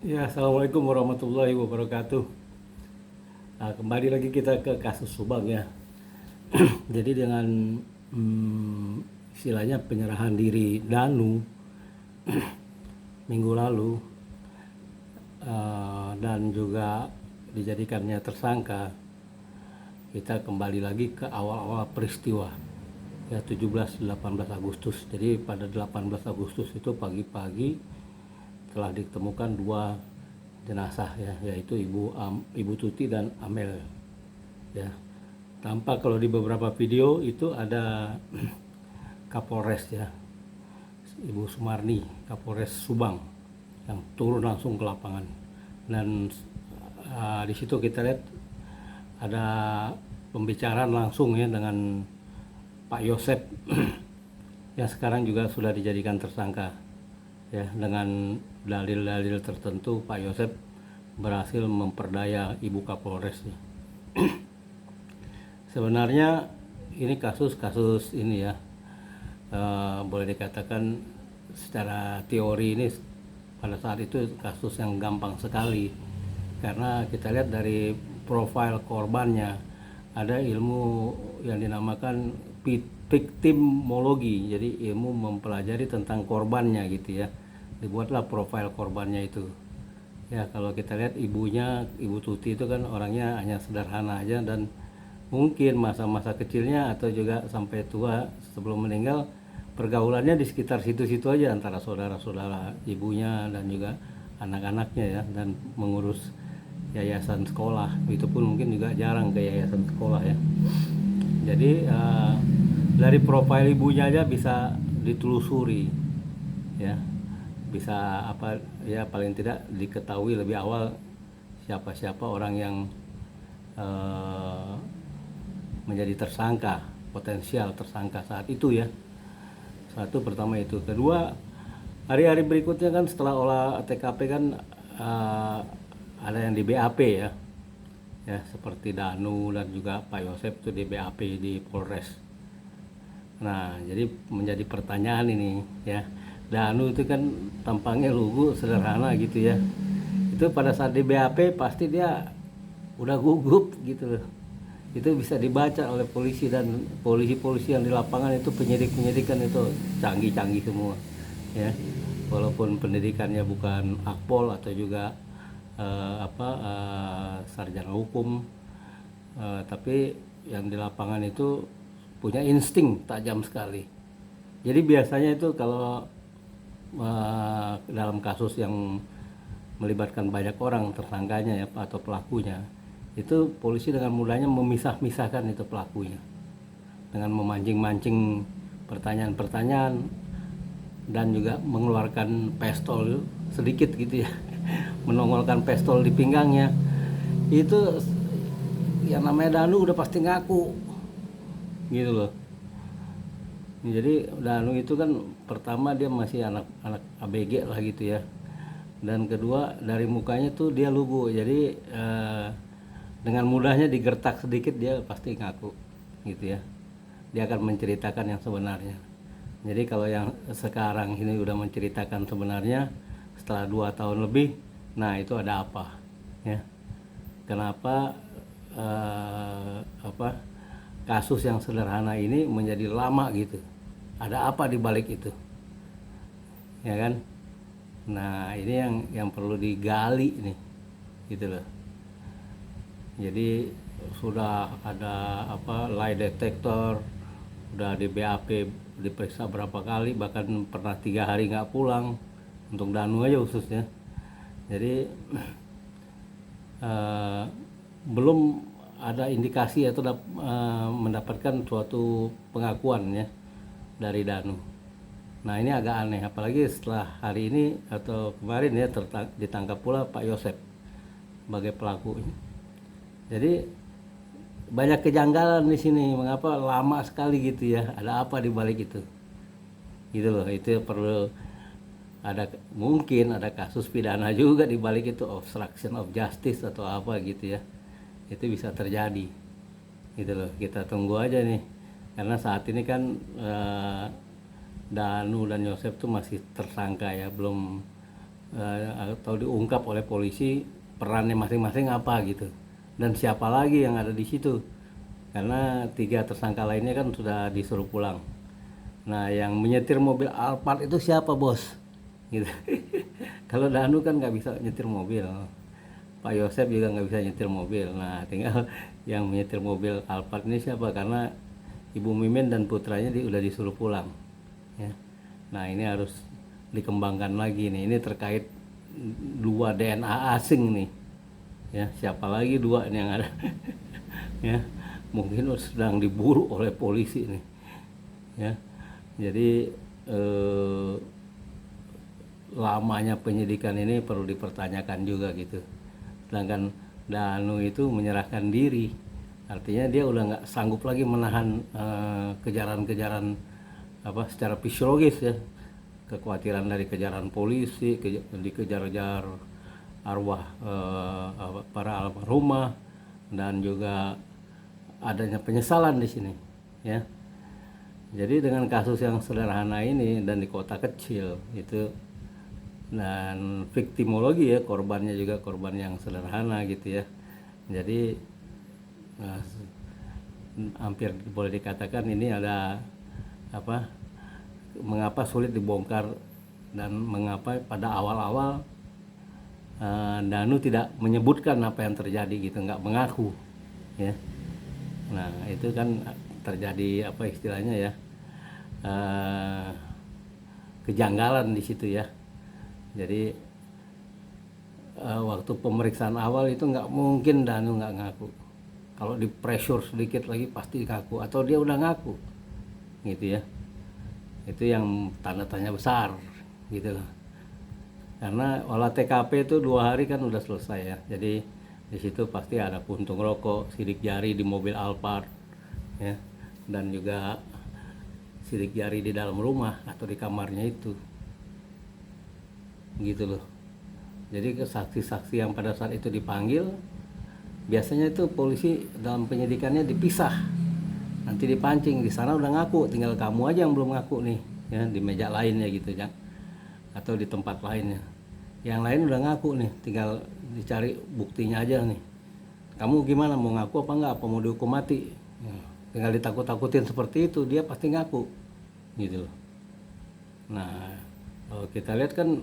Ya, assalamualaikum warahmatullahi wabarakatuh. Nah, kembali lagi kita ke kasus Subang ya. Jadi dengan istilahnya penyerahan diri Danu minggu lalu dan juga dijadikannya tersangka, kita kembali lagi ke awal-awal peristiwa ya 17-18 Agustus. Jadi pada 18 Agustus itu pagi-pagi telah ditemukan dua jenazah ya, yaitu Ibu Tuti dan Amel ya. Tampak kalau di beberapa video itu ada Kapolres ya, Ibu Sumarni, Kapolres Subang yang turun langsung ke lapangan. Dan di situ kita lihat ada pembicaraan langsung ya dengan Pak Yosep yang sekarang juga sudah dijadikan tersangka ya. Dengan dalil-dalil tertentu Pak Yosep berhasil memperdaya Ibu Kapolres ya. Sebenarnya ini kasus-kasus ini ya, boleh dikatakan secara teori ini pada saat itu kasus yang gampang sekali, karena kita lihat dari profil korbannya ada ilmu yang dinamakan viktimologi, jadi ilmu mempelajari tentang korbannya gitu ya. Dibuatlah profil korbannya itu ya. Kalau kita lihat ibunya, Ibu Tuti itu kan orangnya hanya sederhana aja, dan mungkin masa-masa kecilnya atau juga sampai tua sebelum meninggal pergaulannya di sekitar situ-situ aja antara saudara-saudara ibunya dan juga anak-anaknya ya, dan mengurus yayasan sekolah itu pun mungkin juga jarang ke yayasan sekolah ya. Jadi dari profil ibunya aja bisa ditelusuri ya, bisa apa ya, paling tidak diketahui lebih awal siapa-siapa orang yang menjadi tersangka, potensial tersangka saat itu ya. Satu, pertama itu. Kedua, hari-hari berikutnya kan setelah olah TKP kan ada yang di BAP ya, ya seperti Danu dan juga Pak Yosep itu di BAP di Polres. Nah, jadi menjadi pertanyaan ini ya, Danu itu kan tampangnya lugu, sederhana gitu ya. Itu pada saat di BAP pasti dia udah gugup gitu loh. Itu bisa dibaca oleh polisi, dan polisi-polisi yang di lapangan itu, penyidik-penyidik kan itu canggih-canggih semua ya. Walaupun pendidikannya bukan akpol atau juga sarjana hukum, tapi yang di lapangan itu punya insting tajam sekali. Jadi biasanya itu kalau dalam kasus yang melibatkan banyak orang tersangkanya ya atau pelakunya, itu polisi dengan mudahnya memisah-misahkan itu pelakunya dengan memancing-mancing pertanyaan-pertanyaan dan juga mengeluarkan pistol sedikit gitu ya, menongolkan pistol di pinggangnya. Itu yang namanya Danu udah pasti ngaku gitu loh. Jadi Danu itu kan pertama dia masih anak ABG lah gitu ya, dan kedua dari mukanya tuh dia lugu, jadi dengan mudahnya digertak sedikit dia pasti ngaku gitu ya. Dia akan menceritakan yang sebenarnya. Jadi kalau yang sekarang ini udah menceritakan sebenarnya setelah 2 tahun lebih, nah itu ada apa ya, kenapa kasus yang sederhana ini menjadi lama gitu, ada apa di balik itu ya kan. Nah ini yang perlu digali nih gitu loh. Jadi sudah ada lie detector, udah di BAP diperiksa berapa kali, bahkan pernah 3 hari nggak pulang untuk Danu aja khususnya. Jadi belum ada indikasi atau mendapatkan suatu pengakuan ya dari Danu. Nah ini agak aneh, apalagi setelah hari ini atau kemarin ya ditangkap pula Pak Yosep sebagai pelaku. Jadi banyak kejanggalan di sini, mengapa lama sekali gitu ya, ada apa di balik itu gitu loh. Itu perlu ada, mungkin ada kasus pidana juga di balik itu, obstruction of justice atau apa gitu ya. Itu bisa terjadi gitu loh. Kita tunggu aja nih, karena saat ini kan Danu dan Yosep tuh masih tersangka ya, belum atau diungkap oleh polisi perannya masing-masing apa gitu, dan siapa lagi yang ada di situ, karena 3 tersangka lainnya kan sudah disuruh pulang. Nah, yang menyetir mobil Alphard itu siapa, bos? Gitu. Kalau Danu kan nggak bisa nyetir mobil, Pak Yosep juga nggak bisa nyetir mobil. Nah, tinggal yang menyetir mobil Alphard ini siapa? Karena Ibu Mimin dan putranya udah disuruh pulang. Ya. Nah, ini harus dikembangkan lagi nih. Ini terkait 2 DNA asing nih. Ya, siapa lagi 2 ini yang ada? Ya, mungkin sedang diburu oleh polisi nih. Ya, jadi lamanya penyidikan ini perlu dipertanyakan juga gitu. Sedangkan Danu itu menyerahkan diri, artinya dia udah nggak sanggup lagi menahan kejaran-kejaran secara fisiologis ya, kekhawatiran dari kejaran polisi, dikejar-kejar arwah para almarhumah, dan juga adanya penyesalan di sini ya. Jadi dengan kasus yang sederhana ini dan di kota kecil itu, dan viktimologi ya, korbannya juga korban yang sederhana gitu ya. Jadi hampir boleh dikatakan ini ada mengapa sulit dibongkar, dan mengapa pada awal-awal Danu tidak menyebutkan apa yang terjadi gitu, nggak mengaku ya. Nah, itu kan terjadi istilahnya ya, kejanggalan di situ ya. Jadi waktu pemeriksaan awal itu nggak mungkin Danu nggak ngaku. Kalau di pressure sedikit lagi pasti ngaku, atau dia udah ngaku gitu ya. Itu yang tanda tanya besar gitu loh. Karena olah TKP itu 2 hari kan udah selesai ya. Jadi di situ pasti ada puntung rokok, sidik jari di mobil Alphard ya, dan juga sidik jari di dalam rumah atau di kamarnya itu gitu loh. Jadi saksi-saksi yang pada saat itu dipanggil, biasanya itu polisi dalam penyidikannya dipisah, nanti dipancing, di sana udah ngaku, tinggal kamu aja yang belum ngaku nih ya, di meja lainnya gitu ya, atau di tempat lainnya. Yang lain udah ngaku nih, tinggal dicari buktinya aja nih, kamu gimana, mau ngaku apa enggak, apa mau dihukum mati ya, tinggal ditakut-takutin seperti itu, dia pasti ngaku gitu loh. Nah, kalau kita lihat kan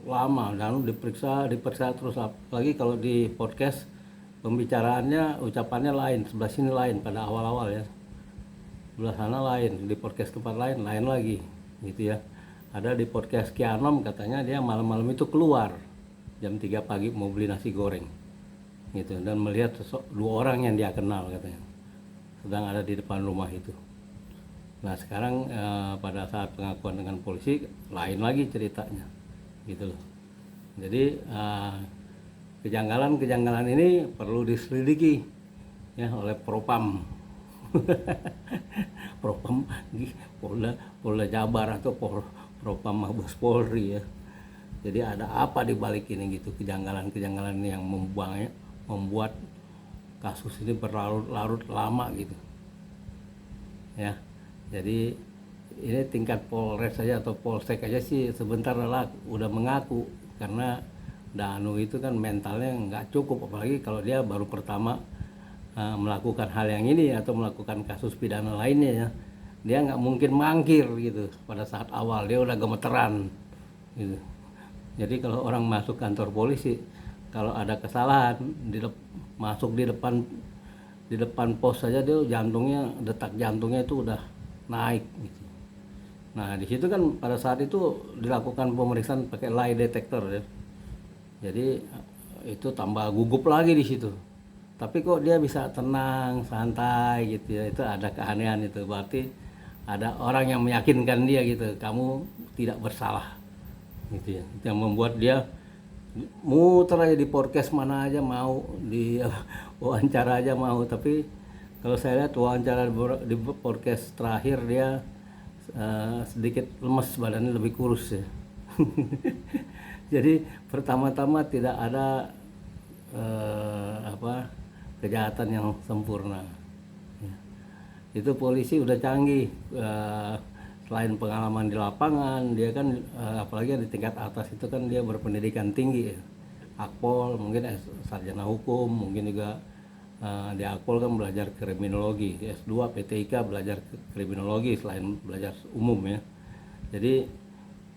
lama, lalu diperiksa terus, lagi kalau di podcast pembicaraannya, ucapannya lain, sebelah sini lain pada awal-awal ya, sebelah sana lain, di podcast tempat lain lagi gitu ya. Ada di podcast Kianom katanya dia malam-malam itu keluar jam 3 pagi mau beli nasi goreng gitu, dan melihat 2 orang yang dia kenal katanya sedang ada di depan rumah itu. Nah, sekarang pada saat pengakuan dengan polisi lain lagi ceritanya gitu loh. Jadi kejanggalan ini perlu diselidiki ya oleh Propam. Propam Polda Jabar atau Propam Mabes Polri ya. Jadi ada apa di balik ini gitu, kejanggalan-kejanggalan yang membuat kasus ini berlarut-larut lama gitu ya. Jadi ini tingkat Polres saja atau Polsek aja sih sebentar udah mengaku, karena Danu itu kan mentalnya nggak cukup, apalagi kalau dia baru pertama melakukan hal yang ini atau melakukan kasus pidana lainnya ya. Dia nggak mungkin mangkir gitu pada saat awal, dia udah gemeteran gitu. Jadi kalau orang masuk kantor polisi, kalau ada kesalahan masuk di depan pos saja, dia detak jantungnya itu udah naik gitu. Nah, di situ kan pada saat itu dilakukan pemeriksaan pakai lie detector ya. Jadi itu tambah gugup lagi di situ. Tapi kok dia bisa tenang, santai gitu ya. Itu ada keanehan itu. Berarti ada orang yang meyakinkan dia gitu, kamu tidak bersalah. Gitu ya. Itu yang membuat dia muter aja di podcast mana aja mau, di wawancara aja mau. Tapi kalau saya lihat wawancara di podcast terakhir dia sedikit lemes, badannya lebih kurus ya. Jadi pertama-tama tidak ada kejahatan yang sempurna ya. Itu polisi udah canggih, selain pengalaman di lapangan, dia kan apalagi di tingkat atas itu kan dia berpendidikan tinggi ya. Akpol, mungkin sarjana hukum, mungkin juga di Akpol kan belajar kriminologi, S2 PTIK belajar kriminologi selain belajar umum ya. Jadi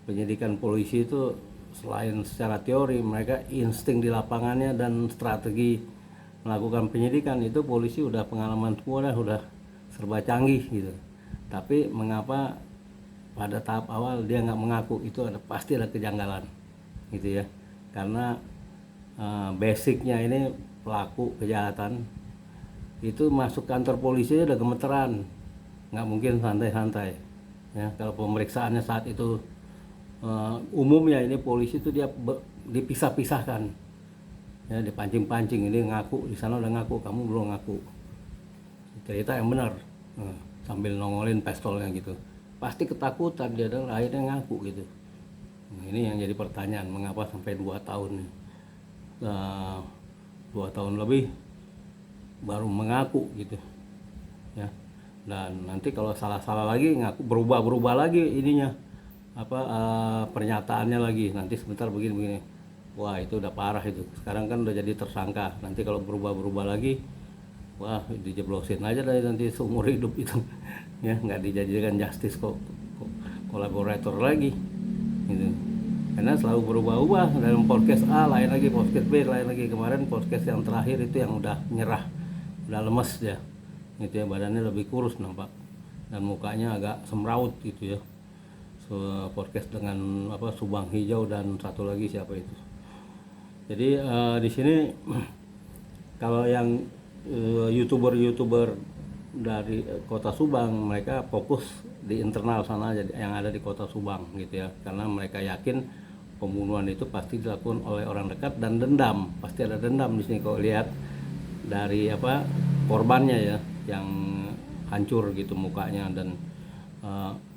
penyidikan polisi itu selain secara teori, mereka insting di lapangannya dan strategi melakukan penyidikan itu polisi udah pengalaman semua, udah serba canggih gitu. Tapi mengapa pada tahap awal dia nggak mengaku, itu pasti ada kejanggalan gitu ya, karena basicnya ini pelaku kejahatan itu masuk kantor polisi udah gemeteran, nggak mungkin santai-santai ya. Kalau pemeriksaannya saat itu umumnya ini polisi itu dia dipisah-pisahkan ya, dipancing-pancing, ini ngaku di sana udah ngaku, kamu belum ngaku, cerita yang benar, sambil nongolin pistolnya gitu. Pasti ketakutan dia dan akhirnya ngaku gitu. Nah, ini yang jadi pertanyaan, mengapa sampai 2 tahun nih, 2 tahun lebih baru mengaku gitu ya. Dan nanti kalau salah-salah lagi ngaku, berubah lagi ininya pernyataannya lagi, nanti sebentar begini. Wah itu udah parah itu, sekarang kan udah jadi tersangka, nanti kalau berubah lagi, wah dijeblosin aja dari nanti seumur hidup itu ya, nggak dijadikan justice kolaborator lagi gitu. Karena selalu berubah-ubah, dalam podcast A lain lagi, podcast B lain lagi. Kemarin podcast yang terakhir itu yang udah nyerah, udah lemes ya gitu ya, badannya lebih kurus nampak dan mukanya agak semraut gitu ya. Podcast dengan Subang Hijau dan satu lagi siapa itu. Jadi di sini kalau yang youtuber dari kota Subang, mereka fokus di internal sana aja yang ada di kota Subang gitu ya, karena mereka yakin pembunuhan itu pasti dilakukan oleh orang dekat dan dendam, pasti ada dendam di sini. Kalau lihat dari korbannya ya, yang hancur gitu mukanya dan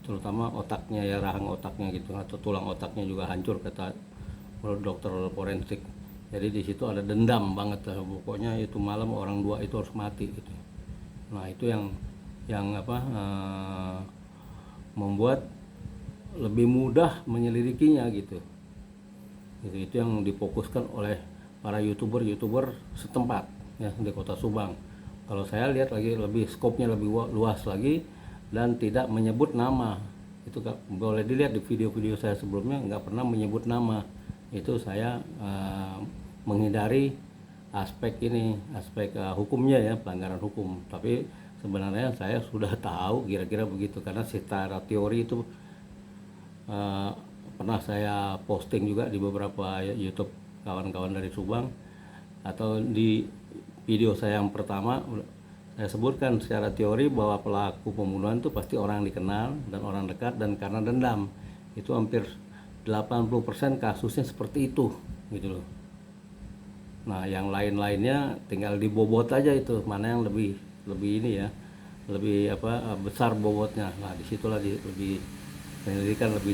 terutama otaknya ya, rahang otaknya gitu atau tulang otaknya juga hancur kata dokter forensik. Jadi di situ ada dendam banget, pokoknya itu malam orang dua itu harus mati gitu. Nah itu yang membuat lebih mudah menyelidikinya gitu. Itu yang difokuskan oleh para youtuber setempat ya di kota Subang. Kalau saya lihat lagi lebih skopnya lebih luas lagi dan tidak menyebut nama. Itu boleh dilihat di video-video saya sebelumnya, nggak pernah menyebut nama. Itu saya menghindari aspek hukumnya ya, pelanggaran hukum. Tapi sebenarnya saya sudah tahu kira-kira begitu, karena secara teori itu pernah saya posting juga di beberapa YouTube kawan-kawan dari Subang, atau di video saya yang pertama saya sebutkan secara teori bahwa pelaku pembunuhan itu pasti orang dikenal dan orang dekat, dan karena dendam. Itu hampir 80% kasusnya seperti itu gitu loh. Nah yang lain-lainnya tinggal dibobot aja, itu mana yang lebih ini ya, lebih besar bobotnya. Nah disitulah lebih penyelidikan lebih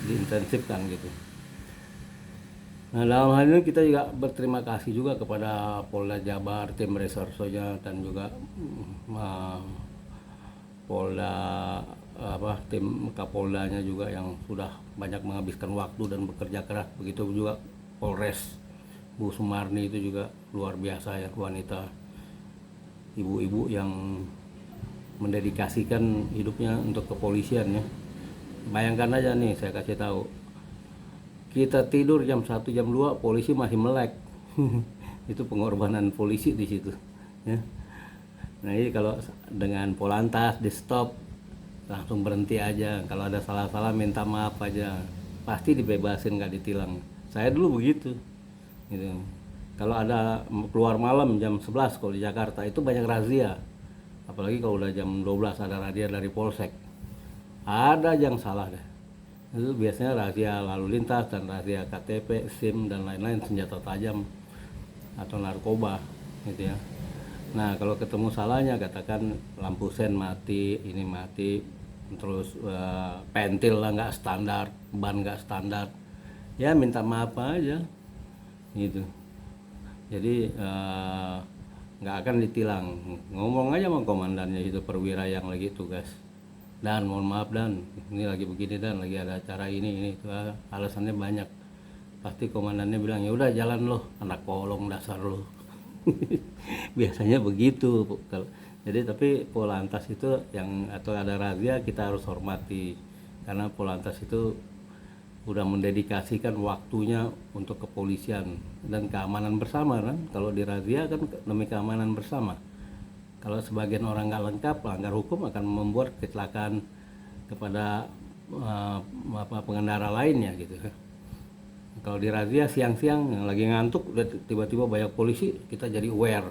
diintensifkan gitu. Nah dalam hal ini kita juga berterima kasih juga kepada Polda Jabar, tim resersonya, dan juga Polda tim Kapoldanya juga yang sudah banyak menghabiskan waktu dan bekerja keras. Begitu juga Polres Bu Sumarni itu juga luar biasa ya, wanita, ibu-ibu yang mendedikasikan hidupnya untuk kepolisian ya. Bayangkan aja nih, saya kasih tahu, kita tidur jam 1 jam 2 polisi masih melek. Itu pengorbanan polisi di situ ya. Nah ini kalau dengan Polantas di stop langsung berhenti aja, kalau ada salah-salah minta maaf aja, pasti dibebasin, nggak ditilang. Saya dulu begitu gitu. Kalau ada keluar malam jam 11 kalau di Jakarta itu banyak razia, apalagi kalau udah jam 12 ada razia dari Polsek, ada yang salah deh. Itu biasanya razia lalu lintas dan razia KTP, SIM dan lain-lain, senjata tajam atau narkoba gitu ya. Nah kalau ketemu salahnya, katakan lampu sen mati, ini mati, terus pentil lah nggak standar, ban nggak standar, ya minta maaf aja gitu. Jadi nggak akan ditilang, ngomong aja sama komandannya itu, perwira yang lagi tugas, dan mohon maaf dan ini lagi begini dan lagi ada acara ini itu alasannya banyak. Pasti komandannya bilang ya udah jalan loh, anak kolong dasar lo. Biasanya begitu. Jadi tapi Polantas itu yang atau ada razia kita harus hormati, karena Polantas itu udah mendedikasikan waktunya untuk kepolisian dan keamanan bersama kan. Kalau di razia kan demi keamanan bersama. Kalau sebagian orang nggak lengkap, pelanggar hukum akan membuat kecelakaan kepada pengendara lainnya gitu kan. Kalau di razia siang-siang yang lagi ngantuk udah tiba-tiba banyak polisi, kita jadi aware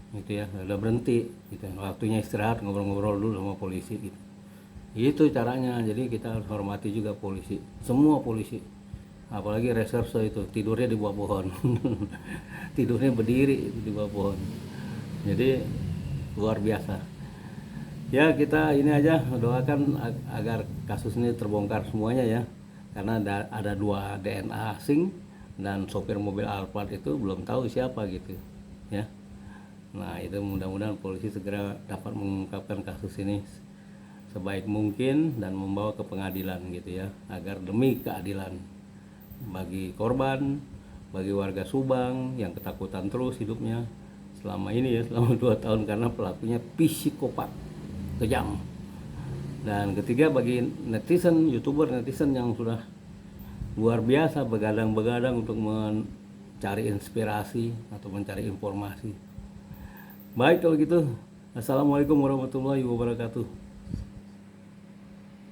gitu ya, udah berhenti gitu, waktunya istirahat, ngobrol-ngobrol dulu sama polisi gitu. Itu caranya. Jadi kita harus hormati juga polisi, semua polisi, apalagi reserse itu tidurnya di bawah pohon. Tidurnya berdiri di bawah pohon, jadi luar biasa ya. Kita ini aja doakan agar kasus ini terbongkar semuanya ya, karena ada 2 DNA asing dan sopir mobil Alphard itu belum tahu siapa gitu ya. Nah itu mudah-mudahan polisi segera dapat mengungkapkan kasus ini sebaik mungkin dan membawa ke pengadilan gitu ya, agar demi keadilan bagi korban, bagi warga Subang yang ketakutan terus hidupnya selama ini ya, selama 2 tahun, karena pelakunya psikopat, kejam. Dan ketiga, bagi netizen, youtuber netizen yang sudah luar biasa begadang-begadang untuk mencari inspirasi atau mencari informasi. Baik kalau gitu, assalamualaikum warahmatullahi wabarakatuh.